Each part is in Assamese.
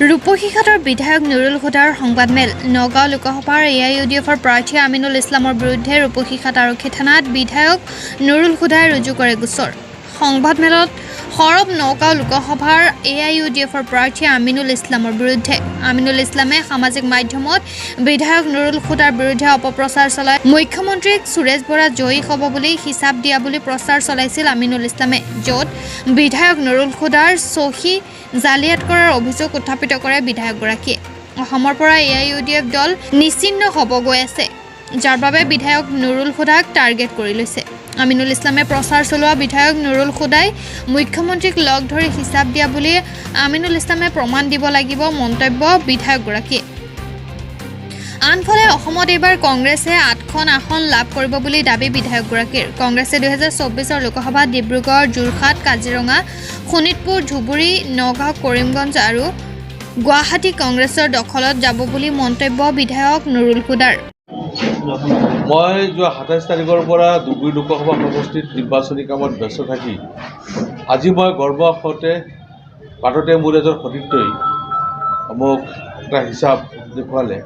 ৰূপসীঘাটৰ বিধায়ক নুৰুল হুদাৰ সংবাদমেল নগাঁও লোকসভাৰ AIUDFৰ প্ৰাৰ্থী আমিনুল ইছলামৰ বিৰুদ্ধে ৰূপসীঘাট আৰক্ষী থানাত বিধায়ক নুৰুল হুদাই ৰুজু কৰে গোচৰ। সংবাদমেলত সৰব নগাঁও লোকসভাৰ AIUDFৰ প্ৰাৰ্থী আমিনুল ইছলামৰ বিৰুদ্ধে আমিনুল ইছলামে সামাজিক মাধ্যমত বিধায়ক নুৰুল হুদাৰ বিৰুদ্ধে অপপ্ৰচাৰ চলাই মুখ্যমন্ত্ৰীক সুৰেশ বৰা জয়ী হ'ব বুলি হিচাপ দিয়া বুলি প্ৰচাৰ চলাইছিল আমিনুল ইছলামে, য'ত বিধায়ক নুৰুল হুদাৰ চহী জালিয়াত কৰাৰ অভিযোগ উত্থাপিত কৰে বিধায়কগৰাকীয়ে। অসমৰ পৰা AIUDF দল নিশ্চিহ্ন হ'ব গৈ আছে, যাৰ বাবে বিধায়ক নুৰুল হুদাক টাৰ্গেট কৰি লৈছে। আমিনুল ইছলামে প্ৰচাৰ চলোৱা বিধায়ক নুৰুল হুদাই মুখ্যমন্ত্ৰীক লগ ধৰি হিচাপ দিয়া বুলি আমিনুল ইছলামে প্ৰমাণ দিব লাগিব মন্তব্য বিধায়কগৰাকীয়ে। আনফালে অসমত এইবাৰ কংগ্ৰেছে 8খন আসন লাভ কৰিব বুলি দাবী বিধায়কগৰাকীৰ। কংগ্ৰেছে 2024 লোকসভাত ডিব্ৰুগড়, যোৰহাট, কাজিৰঙা, শোণিতপুৰ, ধুবুৰী, নগাঁও, কৰিমগঞ্জ আৰু গুৱাহাটী কংগ্ৰেছৰ দখলত যাব বুলি মন্তব্য বিধায়ক নুৰুল হুদাৰ। মই যোৱা 27 তাৰিখৰ পৰা ধুবুৰী লোকসভা সমষ্টিত নিৰ্বাচনী কামত ব্যস্ত থাকি আজি মই গৰ্ব সৈতে বাটতে মোৰ এজন সতীৰ্থই মোক এটা হিচাপ দেখুৱালে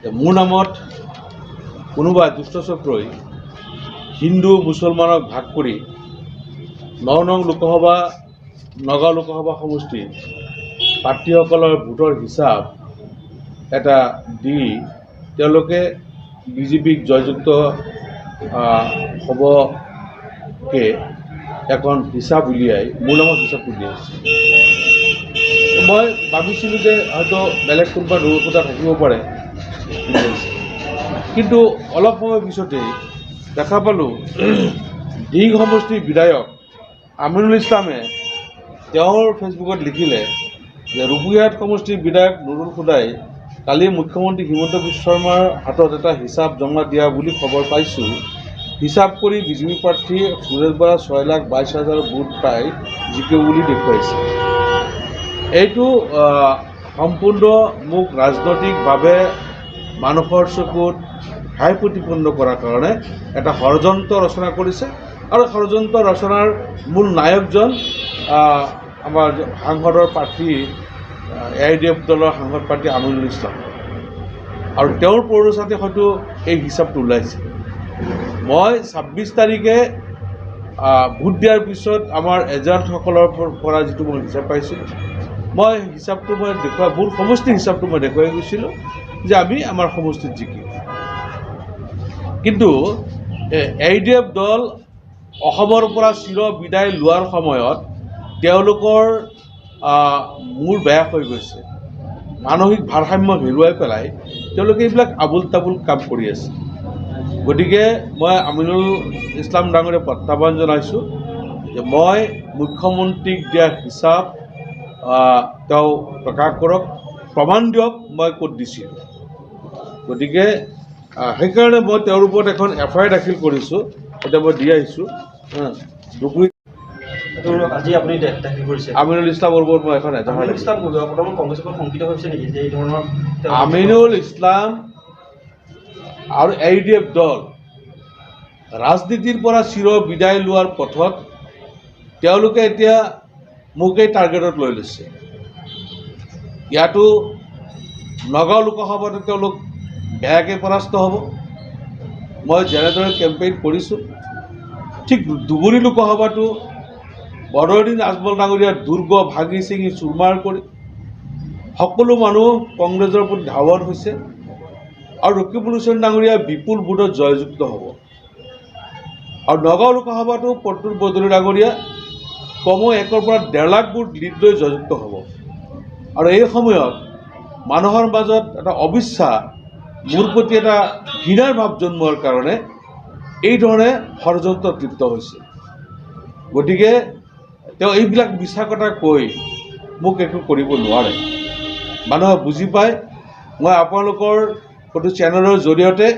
যে মোৰ নামত কোনোবা দুষ্টচক্ৰই হিন্দু মুছলমানক ভাগ কৰি 9 নং লোকসভা নগাঁও লোকসভা সমষ্টিৰ প্ৰাৰ্থীসকলৰ ভোটৰ হিচাপ এটা দি তেওঁলোকে বিজেপিক জয়যুক্ত হ'বকে এখন হিচাপ উলিয়াই মোৰ নামত হিচাপটো দিছে। মই ভাবিছিলোঁ যে হয়তো বেলেগ কোনোবা নুৰুল হুদা থাকিব পাৰে, কিন্তু অলপ সময় পিছতেই দেখা পালোঁ দিঘ সমষ্টিৰ বিধায়ক আমিনুল ইছলামে তেওঁৰ ফেচবুকত লিখিলে যে ৰূপসীঘাট সমষ্টিৰ বিধায়ক নুৰুল হুদাই কালি মুখ্যমন্ত্ৰী হিমন্ত বিশ্ব শৰ্মাৰ হাতত এটা হিচাপ জমা দিয়া বুলি খবৰ পাইছোঁ। হিচাপ কৰি বিজেপি প্ৰাৰ্থী সুৰেশ বৰা 6,22,000 ভোট পাই জিকে বুলি দেখুৱাইছে। এইটো সম্পূৰ্ণ মোক ৰাজনৈতিকভাৱে মানুহৰ চকুত হাই প্ৰতিপন্ন কৰাৰ কাৰণে এটা ষড়যন্ত্ৰ ৰচনা কৰিছে, আৰু ষড়যন্ত্ৰ ৰচনাৰ মূল নায়কজন আমাৰ সাংসদৰ প্ৰাৰ্থী AIUDF দলৰ সাংসদ প্ৰাৰ্থী আমিনুল ইছলাম, আৰু তেওঁৰ প্ৰৰোচনাতে হয়তো এই হিচাপটো ওলাইছে। মই 26 তাৰিখে ভোট দিয়াৰ পিছত আমাৰ এজেণ্টসকলৰ পৰা যিটো মই হিচাপ পাইছিলোঁ, মই হিচাপটো মোৰ সমষ্টিৰ হিচাপটো মই দেখুৱাই গৈছিলোঁ যে আমি আমাৰ সমষ্টিত জিকিম। কিন্তু AIUDF দল অসমৰ পৰা চিৰ বিদায় লোৱাৰ সময়ত তেওঁলোকৰ মূৰ বেয়া হৈ গৈছে, মানসিক ভাৰসাম্য হেৰুৱাই পেলাই তেওঁলোকে এইবিলাক আবুল তাবুল কাম কৰি আছে। গতিকে মই আমিনুল ইছলাম ডাঙৰীয়াক প্ৰত্যাহ্বান জনাইছোঁ যে মই মুখ্যমন্ত্ৰীক দিয়া হিচাপ তেওঁ প্ৰকাশ কৰক, প্ৰমাণ দিয়ক মই ক'ত দিছিলোঁ। গতিকে সেইকাৰণে মই তেওঁৰ ওপৰত এখন FIR দাখিল কৰিছোঁ, এতিয়া মই দি আহিছোঁ। আজি আপুনি দাখিল কৰিছে আমিনুল ইছলামৰ ওপৰত মই এখন আমিনুল ইছলাম আৰু AIUDF দল ৰাজনীতিৰ পৰা চিৰ বিদায় লোৱাৰ পথত তেওঁলোকে এতিয়া মোকেই টাৰ্গেটত লৈ লৈছে। ইয়াতো নগাঁও লোকসভাতো তেওঁলোক বেয়াকৈ পৰাস্ত হ'ব। মই যেনেদৰে কেম্পেইন কৰিছোঁ, ঠিক ধুবুৰী লোকসভাটো বদৰুদ্দিন আজমল ডাঙৰীয়াৰ দুৰ্গ ভাঙি চিঙি চুৰমাৰ কৰি সকলো মানুহ কংগ্ৰেছৰ প্ৰতি ধাৱন হৈছে, আৰু ৰকিবুল হুছেইন ডাঙৰীয়া বিপুল ভোটত জয়যুক্ত হ'ব। আৰু নগাঁও লোকসভাটো প্ৰতুল বৰদলৈ ডাঙৰীয়া কমেও 1 পৰা 1.5 লাখ ভোট লিড লৈ জয়যুক্ত হ'ব। আৰু এই সময়ত মানুহৰ মাজত এটা অবিশ্বাস, মোৰ প্ৰতি এটা ঘৃণাৰ ভাৱ জন্মোৱাৰ কাৰণে এইধৰণে ষড়যন্ত্ৰত লিপ্ত হৈছে। গতিকে তেওঁ এইবিলাক মিছা কথা কৈ মোক একো কৰিব নোৱাৰে। মানুহে বুজি পায়। মই আপোনালোকৰ প্ৰতিটো চেনেলৰ জৰিয়তে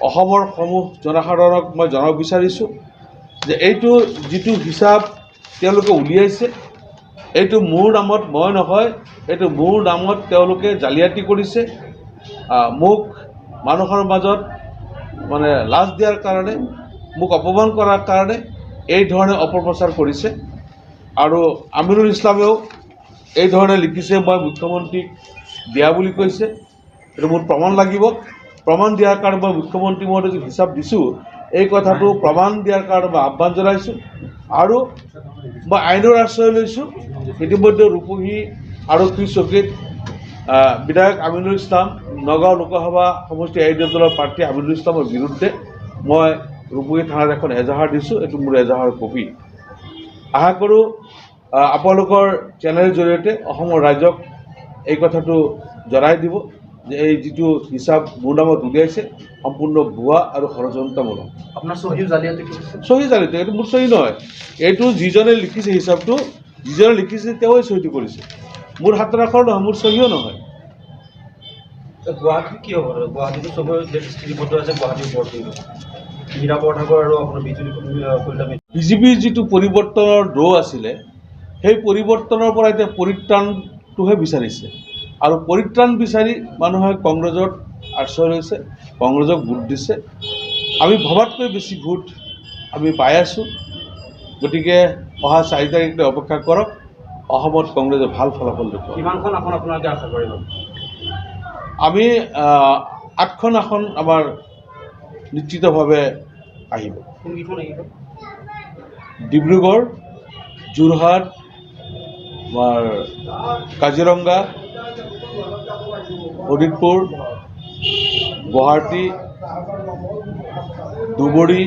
অসমৰ সমূহ জনসাধাৰণক মই জনাব বিচাৰিছোঁ যে এইটো যিটো হিচাপ তেওঁলোকে উলিয়াইছে, এইটো মোৰ নামত মই নহয়, এইটো মোৰ নামত তেওঁলোকে জালিয়াতি কৰিছে। মোক মানুহৰ মাজত লাজ দিয়াৰ কাৰণে, মোক অপমান কৰাৰ কাৰণে এই ধৰণে অপপ্ৰচাৰ কৰিছে। আৰু আমিনুল ইছলামেও এই ধৰণে লিখিছে, মই মুখ্যমন্ত্ৰীক দিয়া বুলি কৈছে। এইটো মোৰ প্ৰমাণ লাগিব। প্ৰমাণ দিয়াৰ কাৰণে মই মুখ্যমন্ত্ৰী মহোদয়ক হিচাপ দিছোঁ। এই কথাটো প্ৰমাণ দিয়াৰ কাৰণে মই আহ্বান জনাইছোঁ আৰু মই আইনৰ আশ্ৰয় লৈছোঁ। ইতিমধ্যে ৰূপহী আৰক্ষী চকীত বিধায়ক আমিনুল ইছলাম, নগাঁও লোকসভা সমষ্টি আইডি দলৰ প্ৰাৰ্থী আমিনুল ইছলামৰ বিৰুদ্ধে মই ৰূপহী থানাত এখন এজাহাৰ দিছোঁ। এইটো মোৰ এজাহাৰৰ কপি। আশা কৰোঁ আপোনালোকৰ চেনেলৰ জৰিয়তে অসমৰ ৰাইজক এই কথাটো জনাই দিব যে এই যিটো হিচাপ মোৰ নামত উলিয়াইছে সম্পূৰ্ণ ভুৱা আৰু ষড়যন্ত্ৰমূলক। আপোনাৰ চহীও জালিয়াতি কৰিছে? চহী জালিত, এইটো মোৰ চহী নহয়। এইটো যিজনে লিখিছে হিচাপটো, যিজনে লিখিছে তেওঁই চহীটো কৰিছে। মোৰ হাতৰ আখৰ নহয়, মোৰ চহীও নহয়। গুৱাহাটী কি হ'ব? গুৱাহাটীতো চবৰে স্থিতিবদ্ধ আছে গুৱাহাটীৰ ওপৰত মীৰা বৰঠাকুৰ আৰু আপোনাৰ বিজুলী কলিতা মিত্ৰ। বিজেপিৰ যিটো পৰিৱৰ্তনৰ দৌ আছিলে, সেই পৰিৱৰ্তনৰ পৰা এতিয়া পৰিত্ৰাণটোহে বিচাৰিছে আৰু পৰিত্ৰাণ বিচাৰি মানুহে কংগ্ৰেছত আশ্ৰয় লৈছে, কংগ্ৰেছক ভোট দিছে। আমি ভবাতকৈ বেছি ভোট আমি পাই আছোঁ। গতিকে অহা 4 তাৰিখলৈ অপেক্ষা কৰক। অসমত কংগ্ৰেছে ভাল ফলাফল দেখুৱাব। কিমানখন আসন আপোনালোকে আশা কৰিব? আমি 8খন আসন আমাৰ নিশ্চিতভাৱে আহিব। কোনকেইখন আহিব? ডিব্ৰুগড়, যোৰহাট, আমাৰ কাজিৰঙা, শোণিতপুৰ, গুৱাহাটী, ধুবুৰী,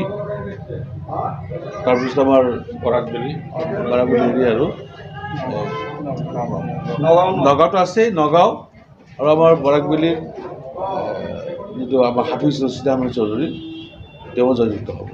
তাৰপিছত আমাৰ বৰাকবেলি আৰু নগাঁৱতো আছেই, নগাঁও আৰু আমাৰ বৰাকবেলিৰ যিটো আমাৰ হাফিজ ৰছিদ আহমেদ চৌধুৰী তেওঁ জয়যুক্ত হ'ব।